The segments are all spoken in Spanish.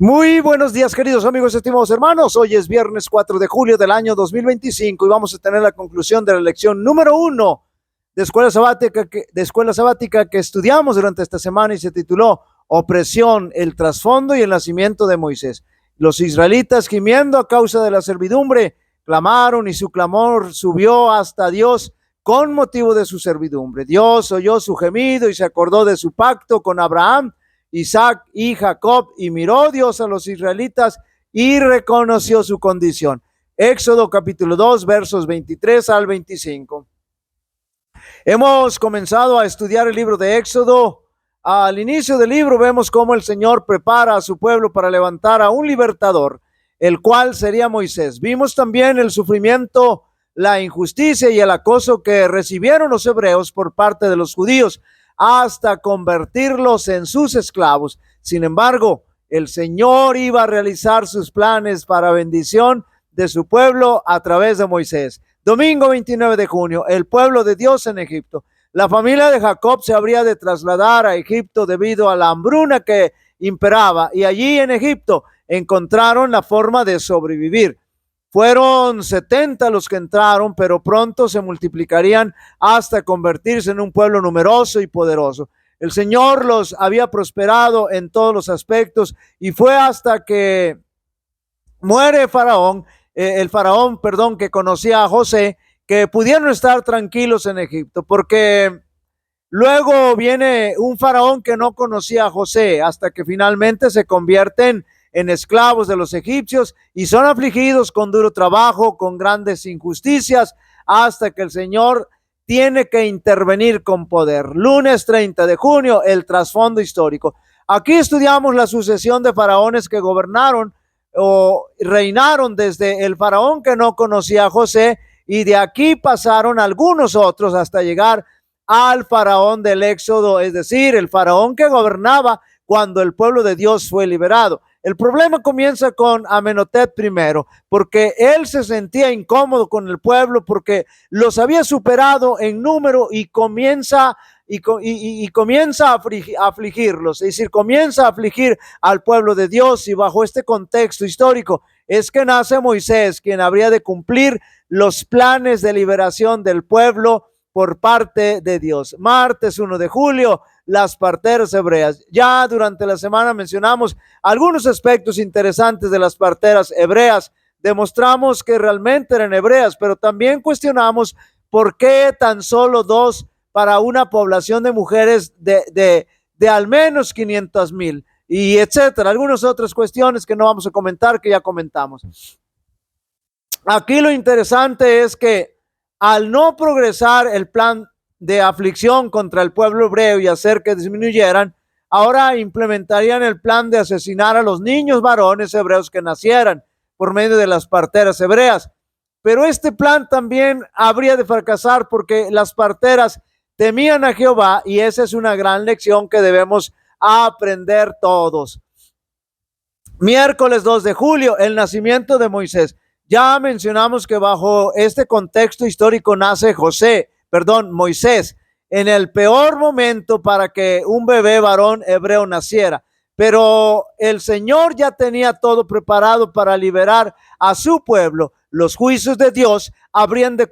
Muy buenos días, queridos amigos, estimados hermanos. Hoy es viernes 4 de julio del año 2025 y vamos a tener la conclusión de la lección número 1 de escuela sabática que estudiamos durante esta semana y se tituló Opresión, el trasfondo y el nacimiento de Moisés. Los israelitas, gimiendo a causa de la servidumbre, clamaron y su clamor subió hasta Dios con motivo de su servidumbre. Dios oyó su gemido y se acordó de su pacto con Abraham, Isaac y Jacob, y miró Dios a los israelitas y reconoció su condición. Éxodo capítulo 2 versos 23 al 25. Hemos comenzado a estudiar el libro de Éxodo. Al inicio del libro vemos cómo el Señor prepara a su pueblo para levantar a un libertador, el cual sería Moisés. Vimos también el sufrimiento, la injusticia y el acoso que recibieron los hebreos por parte de los judíos, hasta convertirlos en sus esclavos. Sin embargo, el Señor iba a realizar sus planes para bendición de su pueblo a través de Moisés. Domingo 29 de junio, el pueblo de Dios en Egipto. La familia de Jacob se habría de trasladar a Egipto debido a la hambruna que imperaba, y allí en Egipto encontraron la forma de sobrevivir. Fueron 70 los que entraron, pero pronto se multiplicarían hasta convertirse en un pueblo numeroso y poderoso. El Señor los había prosperado en todos los aspectos, y fue hasta que muere el faraón, que conocía a José, que pudieron estar tranquilos en Egipto, porque luego viene un faraón que no conocía a José, hasta que finalmente se convierten en esclavos de los egipcios y son afligidos con duro trabajo, con grandes injusticias, hasta que el Señor tiene que intervenir con poder. Lunes 30 de junio, el trasfondo histórico. Aquí estudiamos la sucesión de faraones que gobernaron o reinaron desde el faraón que no conocía a José, y de aquí pasaron algunos otros hasta llegar al faraón del Éxodo, es decir, el faraón que gobernaba cuando el pueblo de Dios fue liberado. El problema comienza con Amenhotep I, porque él se sentía incómodo con el pueblo, porque los había superado en número, y comienza a afligirlos, es decir, comienza a afligir al pueblo de Dios. Y bajo este contexto histórico es que nace Moisés, quien habría de cumplir los planes de liberación del pueblo por parte de Dios. Martes 1 de julio, las parteras hebreas. Ya durante la semana mencionamos algunos aspectos interesantes de las parteras hebreas. Demostramos que realmente eran hebreas, pero también cuestionamos por qué tan solo 2 para una población de mujeres de al menos 500,000, y etcétera. Algunas otras cuestiones que no vamos a comentar, que ya comentamos. Aquí lo interesante es que al no progresar el plan de aflicción contra el pueblo hebreo y hacer que disminuyeran, ahora implementarían el plan de asesinar a los niños varones hebreos que nacieran por medio de las parteras hebreas. Pero este plan también habría de fracasar, porque las parteras temían a Jehová, y esa es una gran lección que debemos aprender todos. Miércoles 2 de julio, el nacimiento de Moisés. Ya mencionamos que bajo este contexto histórico nace Moisés, en el peor momento para que un bebé varón hebreo naciera. Pero el Señor ya tenía todo preparado para liberar a su pueblo. Los juicios de Dios se habrían de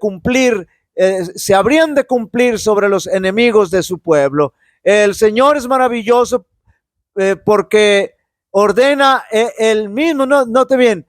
cumplir sobre los enemigos de su pueblo. El Señor es maravilloso porque ordena el mismo, note bien,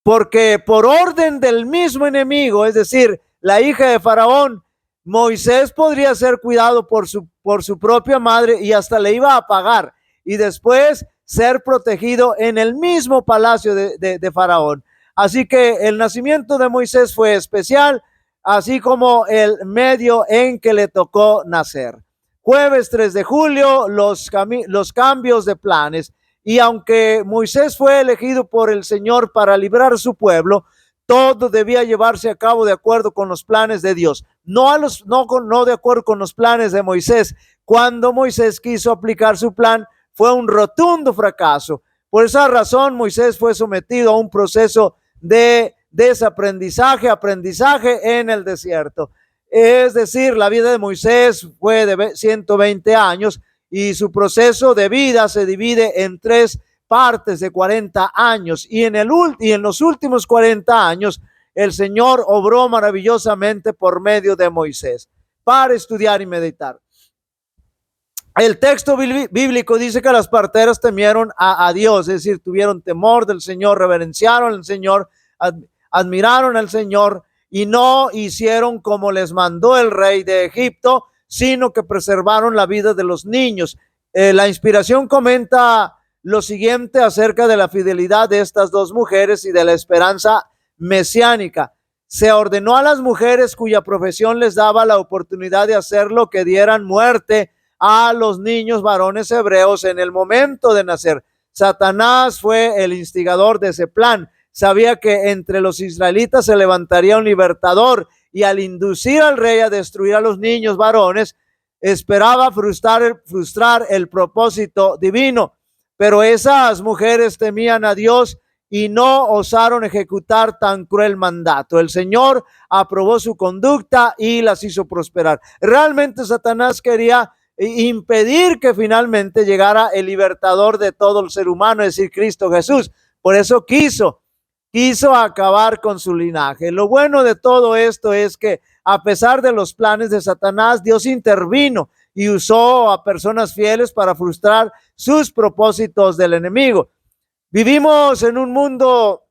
porque por orden del mismo enemigo, es decir, la hija de Faraón, Moisés podría ser cuidado por su propia madre, y hasta le iba a pagar, y después ser protegido en el mismo palacio de Faraón. Así que el nacimiento de Moisés fue especial, así como el medio en que le tocó nacer. Jueves 3 de julio, los cambios de planes. Y aunque Moisés fue elegido por el Señor para librar a su pueblo, todo debía llevarse a cabo de acuerdo con los planes de Dios, no de acuerdo con los planes de Moisés. Cuando Moisés quiso aplicar su plan, fue un rotundo fracaso. Por esa razón, Moisés fue sometido a un proceso de aprendizaje en el desierto. Es decir, la vida de Moisés fue de 120 años, y su proceso de vida se divide en 3 partes de 40 años, y en los últimos 40 años el Señor obró maravillosamente por medio de Moisés para estudiar y meditar. El texto bíblico dice que las parteras temieron a Dios, es decir, tuvieron temor del Señor, reverenciaron al Señor, admiraron al Señor y no hicieron como les mandó el rey de Egipto, sino que preservaron la vida de los niños. La inspiración comenta lo siguiente acerca de la fidelidad de estas dos mujeres y de la esperanza mesiánica. Se ordenó a las mujeres cuya profesión les daba la oportunidad de hacerlo que dieran muerte a los niños varones hebreos en el momento de nacer. Satanás fue el instigador de ese plan. Sabía que entre los israelitas se levantaría un libertador y al inducir al rey a destruir a los niños varones, esperaba frustrar el propósito divino. Pero esas mujeres temían a Dios y no osaron ejecutar tan cruel mandato. El Señor aprobó su conducta y las hizo prosperar. Realmente Satanás quería impedir que finalmente llegara el libertador de todo el ser humano, es decir, Cristo Jesús. Por eso quiso acabar con su linaje. Lo bueno de todo esto es que a pesar de los planes de Satanás, Dios intervino y usó a personas fieles para frustrar sus propósitos del enemigo. Vivimos en un mundo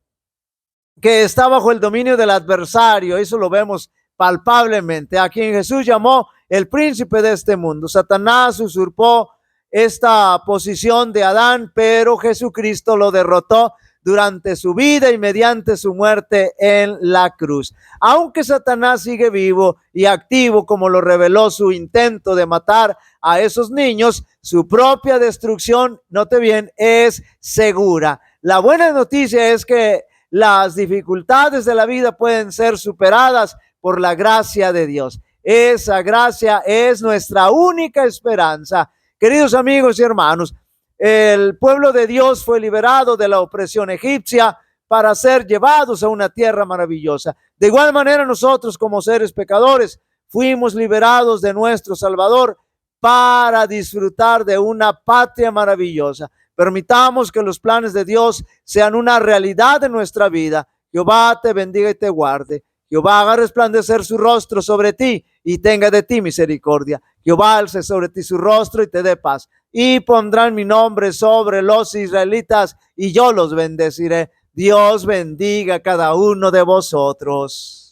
que está bajo el dominio del adversario, eso lo vemos palpablemente, a quien Jesús llamó el príncipe de este mundo. Satanás usurpó esta posición de Adán, pero Jesucristo lo derrotó durante su vida y mediante su muerte en la cruz. Aunque Satanás sigue vivo y activo, como lo reveló su intento de matar a esos niños, su propia destrucción, note bien, es segura. La buena noticia es que las dificultades de la vida pueden ser superadas por la gracia de Dios. Esa gracia es nuestra única esperanza. Queridos amigos y hermanos, el pueblo de Dios fue liberado de la opresión egipcia para ser llevados a una tierra maravillosa. De igual manera nosotros como seres pecadores fuimos liberados de nuestro Salvador para disfrutar de una patria maravillosa. Permitamos que los planes de Dios sean una realidad en nuestra vida. Jehová te bendiga y te guarde. Jehová haga resplandecer su rostro sobre ti y tenga de ti misericordia. Jehová alce sobre ti su rostro y te dé paz. Y pondrán mi nombre sobre los israelitas y yo los bendeciré. Dios bendiga a cada uno de vosotros.